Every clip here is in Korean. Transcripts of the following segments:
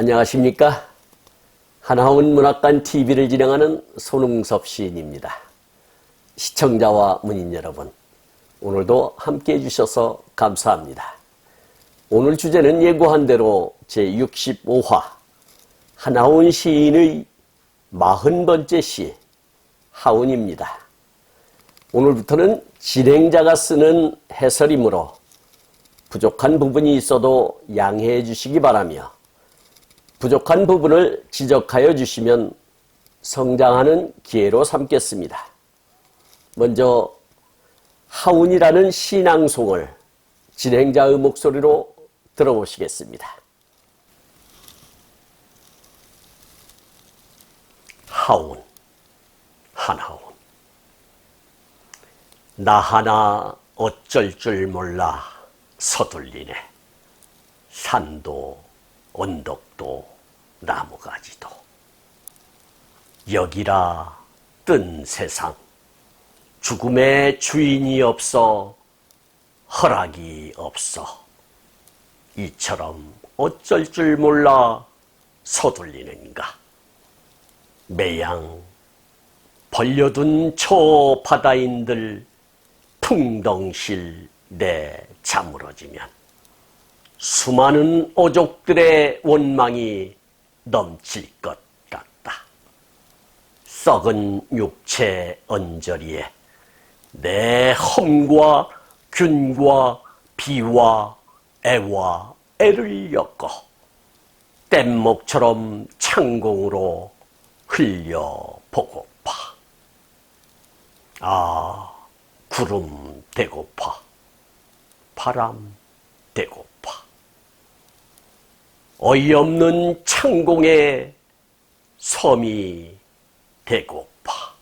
안녕하십니까? 하나원 문학관 TV를 진행하는 손흥섭 시인입니다. 시청자와 문인 여러분, 오늘도 함께해 주셔서 감사합니다. 오늘 주제는 예고한 대로 제65화 하나원 시인의 40번째 시 하운입니다. 오늘부터는 진행자가 쓰는 해설이므로 부족한 부분이 있어도 양해해 주시기 바라며 부족한 부분을 지적하여 주시면 성장하는 기회로 삼겠습니다. 먼저 하운이라는 시낭송을 진행자의 목소리로 들어보시겠습니다. 하운, 한하운. 나 하나 어쩔 줄 몰라 서둘리네. 산도 언덕도 나무가지도 여기라 뜬 세상 죽음의 주인이 없어 허락이 없어 이처럼 어쩔 줄 몰라 서둘리는가. 매양 벌려둔 저 바다인들 풍덩실 내 자물어지면 수많은 오족들의 원망이 넘칠 것 같다. 썩은 육체 언저리에 내 험과 균과 비와 애와 애를 엮어 뗏목처럼 창공으로 흘려보고파. 아, 구름 대고파, 바람 대고파. 어이없는 창공에 섬이 대고파.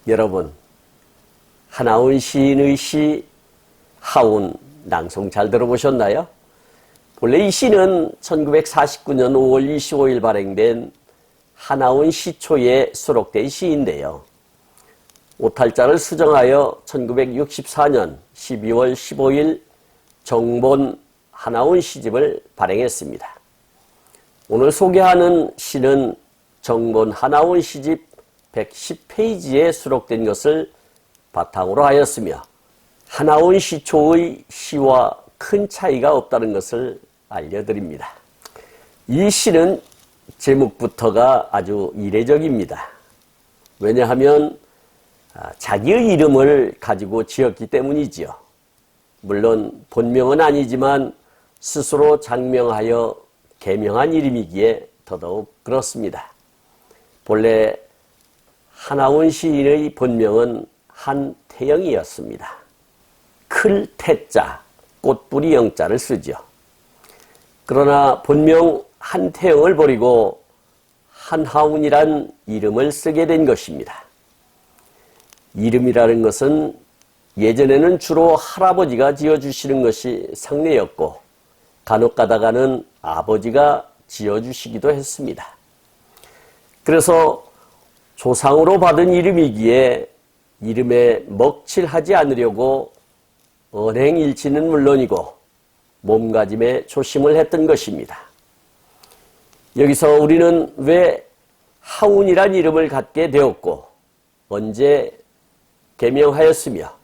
여러분, 하나원 시인의 시 하운 낭송 잘 들어보셨나요? 본래 이 시는 1949년 5월 25일 발행된 하나원 시초에 수록된 시인데요. 오탈자를 수정하여 1964년 12월 15일 정본 하나원 시집을 발행했습니다. 오늘 소개하는 시는 정본 하나원 시집 110페이지에 수록된 것을 바탕으로 하였으며 하나원 시초의 시와 큰 차이가 없다는 것을 알려드립니다. 이 시는 제목부터가 아주 이례적입니다. 왜냐하면 자기의 이름을 가지고 지었기 때문이지요. 물론 본명은 아니지만 스스로 장명하여 개명한 이름이기에 더더욱 그렇습니다. 본래 하나원 시인의 본명은 한태영이었습니다. 클 태자, 꽃뿌리 영자를 쓰죠. 그러나 본명 한태영을 버리고 한하운이란 이름을 쓰게 된 것입니다. 이름이라는 것은 예전에는 주로 할아버지가 지어주시는 것이 상례였고 간혹 가다가는 아버지가 지어주시기도 했습니다. 그래서 조상으로 받은 이름이기에 이름에 먹칠하지 않으려고 언행일치는 물론이고 몸가짐에 조심을 했던 것입니다. 여기서 우리는 왜 하운이란 이름을 갖게 되었고 언제 개명하였으며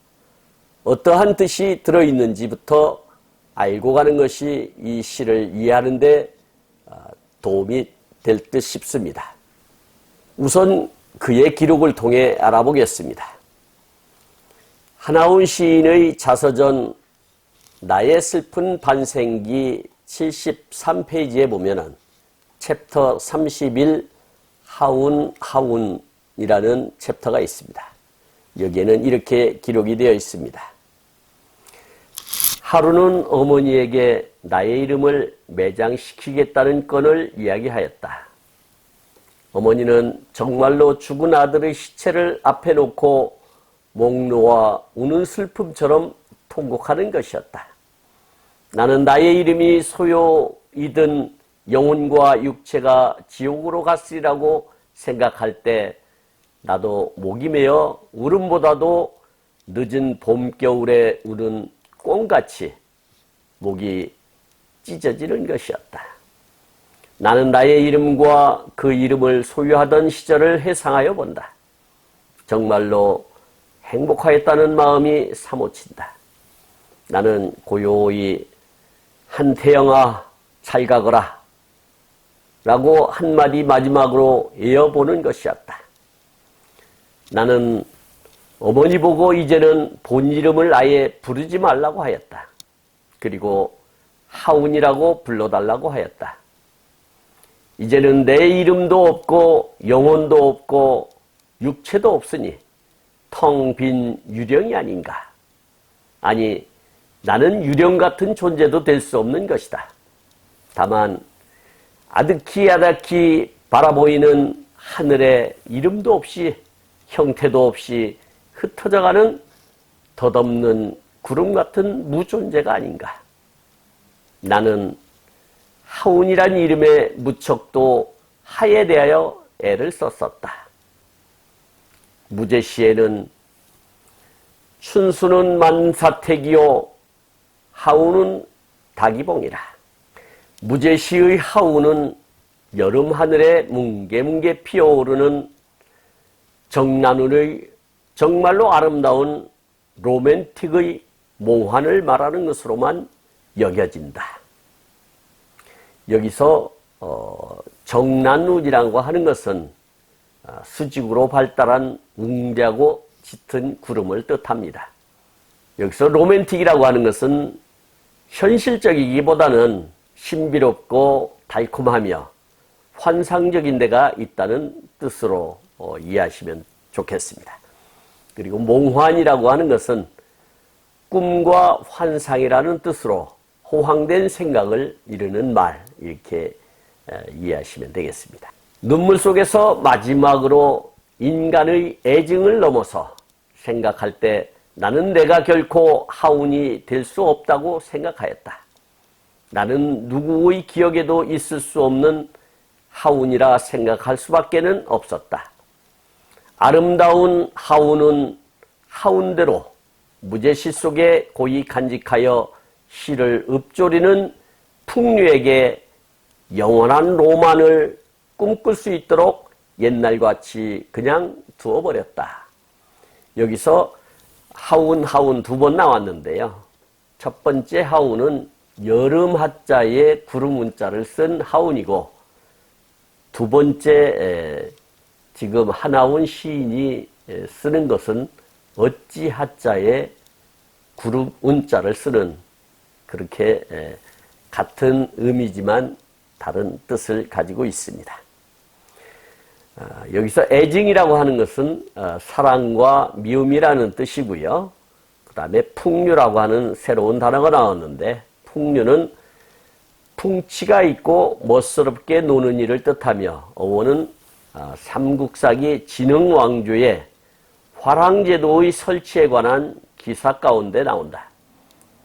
어떠한 뜻이 들어있는지부터 알고 가는 것이 이 시를 이해하는 데 도움이 될 듯 싶습니다. 우선 그의 기록을 통해 알아보겠습니다. 하나원 시인의 자서전 나의 슬픈 반생기 73페이지에 보면은 챕터 31 하운이라는 챕터가 있습니다. 여기에는 이렇게 기록이 되어 있습니다. 하루는 어머니에게 나의 이름을 매장시키겠다는 건을 이야기하였다. 어머니는 정말로 죽은 아들의 시체를 앞에 놓고 목 놓아 우는 슬픔처럼 통곡하는 것이었다. 나는 나의 이름이 소요이든 영혼과 육체가 지옥으로 갔으리라고 생각할 때 나도 목이 메어 울음보다도 늦은 봄, 겨울에 우는 꽁같이 목이 찢어지는 것이었다. 나는 나의 이름과 그 이름을 소유하던 시절을 회상하여 본다. 정말로 행복하였다는 마음이 사무친다. 나는 고요히 한태영아 잘 가거라 라고 한마디 마지막으로 이어보는 것이었다. 나는 어머니 보고 이제는 본 이름을 아예 부르지 말라고 하였다. 그리고 하운이라고 불러달라고 하였다. 이제는 내 이름도 없고 영혼도 없고 육체도 없으니 텅 빈 유령이 아닌가. 아니, 나는 유령 같은 존재도 될 수 없는 것이다. 다만 아득히 바라보이는 하늘에 이름도 없이 형태도 없이 흩어져가는 덧없는 구름 같은 무존재가 아닌가. 나는 하운이란 이름에 무척도 하에 대하여 애를 썼었다. 무제시에는 춘수는 만사택이요 하운은 닭이봉이라. 무제시의 하운은 여름 하늘에 뭉게뭉게 피어오르는 정난운의 정말로 아름다운 로맨틱의 몽환을 말하는 것으로만 여겨진다. 여기서 정난운이라고 하는 것은 수직으로 발달한 웅대하고 짙은 구름을 뜻합니다. 여기서 로맨틱이라고 하는 것은 현실적이기보다는 신비롭고 달콤하며 환상적인 데가 있다는 뜻으로 이해하시면 좋겠습니다. 그리고 몽환이라고 하는 것은 꿈과 환상이라는 뜻으로 호황된 생각을 이루는 말, 이렇게 이해하시면 되겠습니다. 눈물 속에서 마지막으로 인간의 애증을 넘어서 생각할 때 나는 내가 결코 하운이 될 수 없다고 생각하였다. 나는 누구의 기억에도 있을 수 없는 하운이라 생각할 수밖에는 없었다. 아름다운 하운은 하운대로 무제시 속에 고이 간직하여 시를 읊조리는 풍류에게 영원한 로만을 꿈꿀 수 있도록 옛날같이 그냥 두어버렸다. 여기서 하운 두 번 나왔는데요. 첫 번째 하운은 여름 하자에 구름 운자를 쓴 하운이고, 두 번째 지금 한하운 시인이 쓰는 것은 어찌 하자에 구름 운자를 쓰는, 그렇게 같은 의미지만 다른 뜻을 가지고 있습니다. 여기서 애증이라고 하는 것은 사랑과 미움이라는 뜻이고요. 그 다음에 풍류라고 하는 새로운 단어가 나왔는데, 풍류는 풍치가 있고 멋스럽게 노는 일을 뜻하며, 어원은 삼국사기 진흥왕조의 화랑제도의 설치에 관한 기사 가운데 나온다.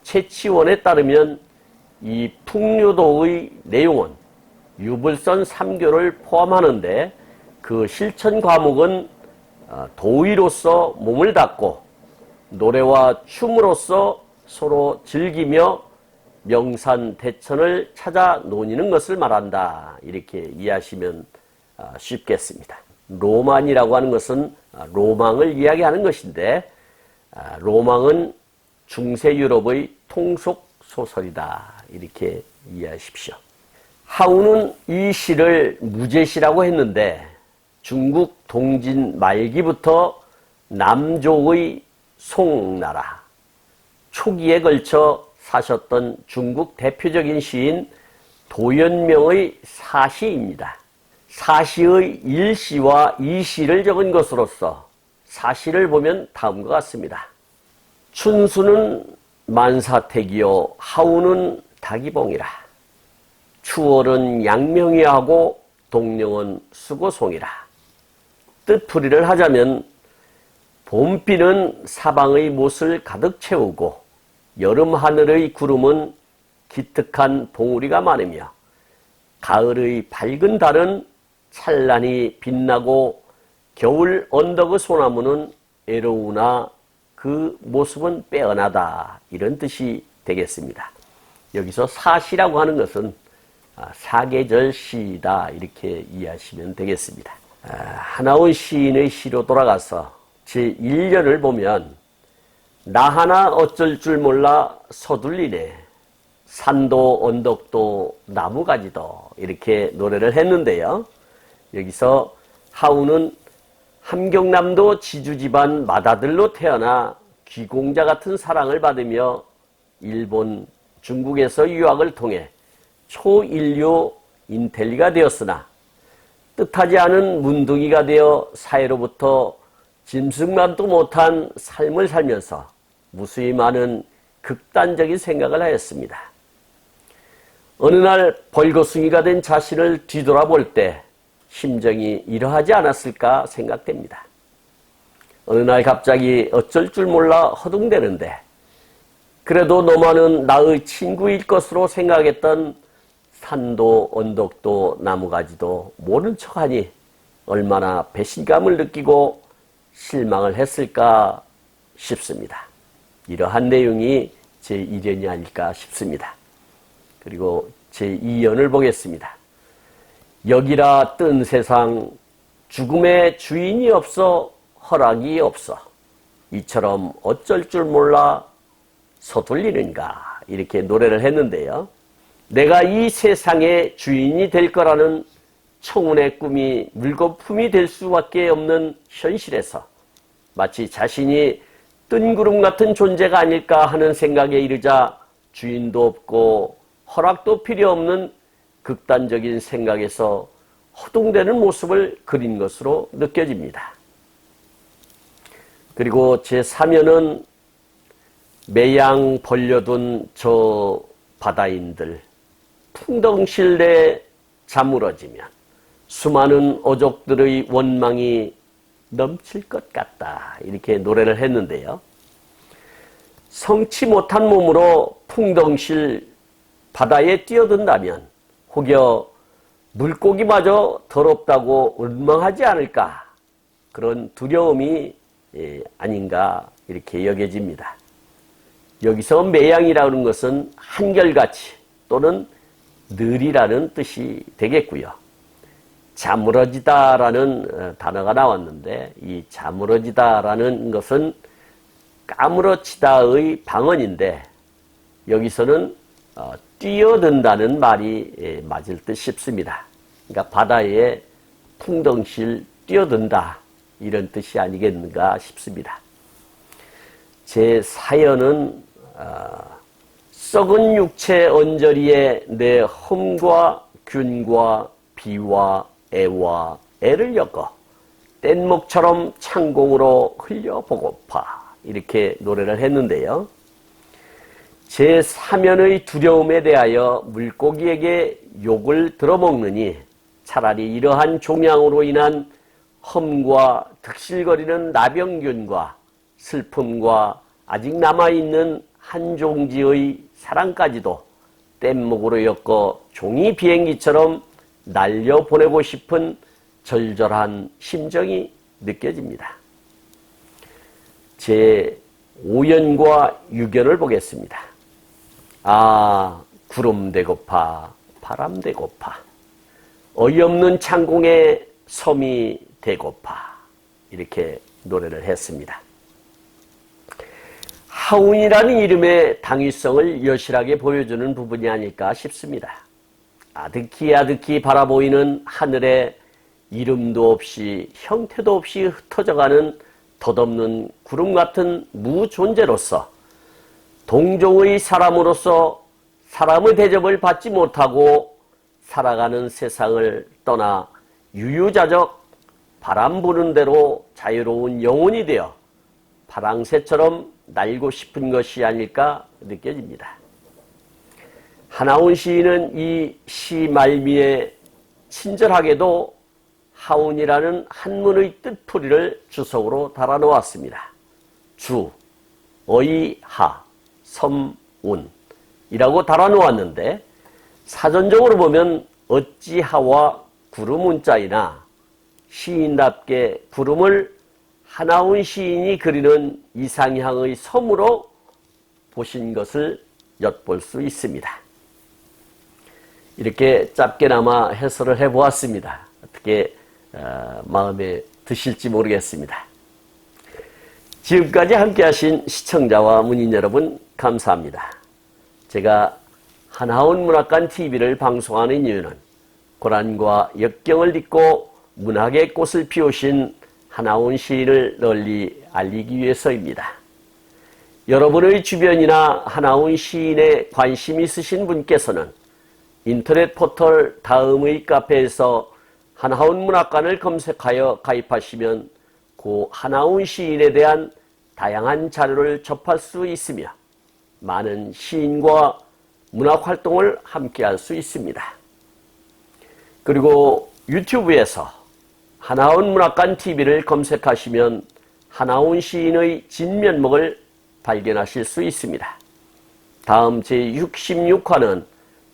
채치원에 따르면 이 풍류도의 내용은 유불선 3교를 포함하는데, 그 실천 과목은 도의로서 몸을 닦고 노래와 춤으로써 서로 즐기며 명산 대천을 찾아 노니는 것을 말한다. 이렇게 이해하시면 쉽겠습니다. 로만이라고 하는 것은 로망을 이야기하는 것인데, 로망은 중세 유럽의 통속 소설이다. 이렇게 이해하십시오. 하운은 이 시를 무제시라고 했는데, 중국 동진 말기부터 남조의 송나라 초기에 걸쳐 사셨던 중국 대표적인 시인 도연명의 사시입니다. 사시의 1시와 2시를 적은 것으로서 사시를 보면 다음과 같습니다. 춘수는 만사택이요 하운은 닭이봉이라. 추월은 양명이하고 동령은 수고송이라. 뜻풀이를 하자면 봄비는 사방의 못을 가득 채우고 여름 하늘의 구름은 기특한 봉우리가 많으며 가을의 밝은 달은 찬란히 빛나고 겨울 언덕의 소나무는 애로우나 그 모습은 빼어나다 이런 뜻이 되겠습니다. 여기서 사시라고 하는 것은 사계절 시이다 이렇게 이해하시면 되겠습니다. 하나원 시인의 시로 돌아가서 제1년을 보면 나 하나 어쩔 줄 몰라 서둘리네 산도 언덕도 나무가지도 이렇게 노래를 했는데요. 여기서 하우는 함경남도 지주집안 맏아들로 태어나 귀공자 같은 사랑을 받으며 일본, 중국에서 유학을 통해 초인류 인텔리가 되었으나 뜻하지 않은 문둥이가 되어 사회로부터 짐승만도 못한 삶을 살면서 무수히 많은 극단적인 생각을 하였습니다. 어느 날 벌거숭이가 된 자신을 뒤돌아볼 때 심정이 이러하지 않았을까 생각됩니다. 어느 날 갑자기 어쩔 줄 몰라 허둥대는데 그래도 너만은 나의 친구일 것으로 생각했던 산도 언덕도 나무가지도 모른 척하니 얼마나 배신감을 느끼고 실망을 했을까 싶습니다. 이러한 내용이 제1연이 아닐까 싶습니다. 그리고 제2연을 보겠습니다. 여기라 뜬 세상 죽음의 주인이 없어 허락이 없어 이처럼 어쩔 줄 몰라 서둘리는가 이렇게 노래를 했는데요. 내가 이 세상의 주인이 될 거라는 청운의 꿈이 물거품이 될 수밖에 없는 현실에서 마치 자신이 뜬구름 같은 존재가 아닐까 하는 생각에 이르자 주인도 없고 허락도 필요 없는 극단적인 생각에서 허둥대는 모습을 그린 것으로 느껴집니다. 그리고 제3연은 매양 벌려둔 저 바다인들 풍덩실내 자물어지면 수많은 어족들의 원망이 넘칠 것 같다 이렇게 노래를 했는데요. 성치 못한 몸으로 풍덩실 바다에 뛰어든다면 혹여 물고기마저 더럽다고 원망하지 않을까 그런 두려움이 아닌가 이렇게 여겨집니다. 여기서 매양이라는 고 것은 한결같이 또는 늘이라는 뜻이 되겠고요. 자물어지다라는 단어가 나왔는데 이 자물어지다라는 것은 까무러치다의 방언인데 여기서는 뛰어든다는 말이 맞을 듯 싶습니다. 그러니까 바다에 풍덩실 뛰어든다 이런 뜻이 아니겠는가 싶습니다. 제4연은 썩은 육체 언저리에 내 험과 균과 비와 애와 애를 엮어 뗏목처럼 창공으로 흘려보고파 이렇게 노래를 했는데요. 제3연의 두려움에 대하여 물고기에게 욕을 들어먹느니 차라리 이러한 종양으로 인한 험과 득실거리는 나병균과 슬픔과 아직 남아있는 한 종지의 사랑까지도 뗏목으로 엮어 종이 비행기처럼 날려보내고 싶은 절절한 심정이 느껴집니다. 제5연과 6연을 보겠습니다. 구름 되고파 바람 되고파 어이없는 창공에 섬이 되고파 이렇게 노래를 했습니다. 하운이라는 이름의 당위성을 여실하게 보여주는 부분이 아닐까 싶습니다. 아득히 바라보이는 하늘에 이름도 없이 형태도 없이 흩어져가는 덧없는 구름 같은 무존재로서 동종의 사람으로서 사람의 대접을 받지 못하고 살아가는 세상을 떠나 유유자적 바람 부는 대로 자유로운 영혼이 되어 파랑새처럼 날고 싶은 것이 아닐까 느껴집니다. 하나운 시인은 이 시 말미에 친절하게도 하운이라는 한문의 뜻풀이를 주석으로 달아놓았습니다. 주, 어이, 하, 섬, 운 이라고 달아놓았는데 사전적으로 보면 어찌 하와 구름 운자이나 시인답게 구름을 하나훈 시인이 그리는 이상향의 섬으로 보신 것을 엿볼 수 있습니다. 이렇게 짧게나마 해설을 해보았습니다. 어떻게 마음에 드실지 모르겠습니다. 지금까지 함께하신 시청자와 문인 여러분 감사합니다. 제가 하나훈 문학관 TV를 방송하는 이유는 고란과 역경을 딛고 문학의 꽃을 피우신 하나훈 시인을 널리 알리기 위해서입니다. 여러분의 주변이나 하나훈 시인에 관심 있으신 분께서는 인터넷 포털 다음의 카페에서 하나훈 문학관을 검색하여 가입하시면 고 하나훈 시인에 대한 다양한 자료를 접할 수 있으며 많은 시인과 문학 활동을 함께 할 수 있습니다. 그리고 유튜브에서 하나훈 문학관 TV를 검색하시면 하나훈 시인의 진면목을 발견하실 수 있습니다. 다음 제66화는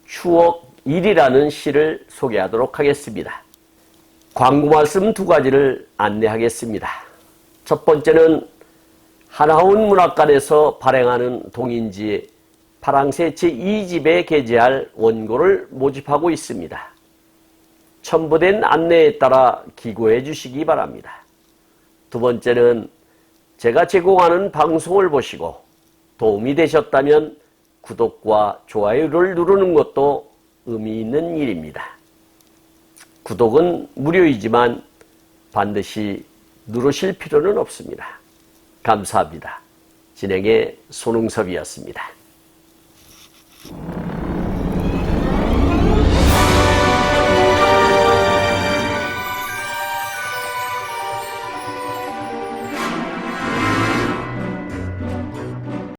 추억 1이라는 시를 소개하도록 하겠습니다. 광고 말씀 2가지를 안내하겠습니다. 첫 번째는 하나훈 문학관에서 발행하는 동인지 파랑새 제2집에 게재할 원고를 모집하고 있습니다. 첨부된 안내에 따라 기고해 주시기 바랍니다. 두 번째는 제가 제공하는 방송을 보시고 도움이 되셨다면 구독과 좋아요를 누르는 것도 의미 있는 일입니다. 구독은 무료이지만 반드시 누르실 필요는 없습니다. 감사합니다. 진행의 손흥섭이었습니다.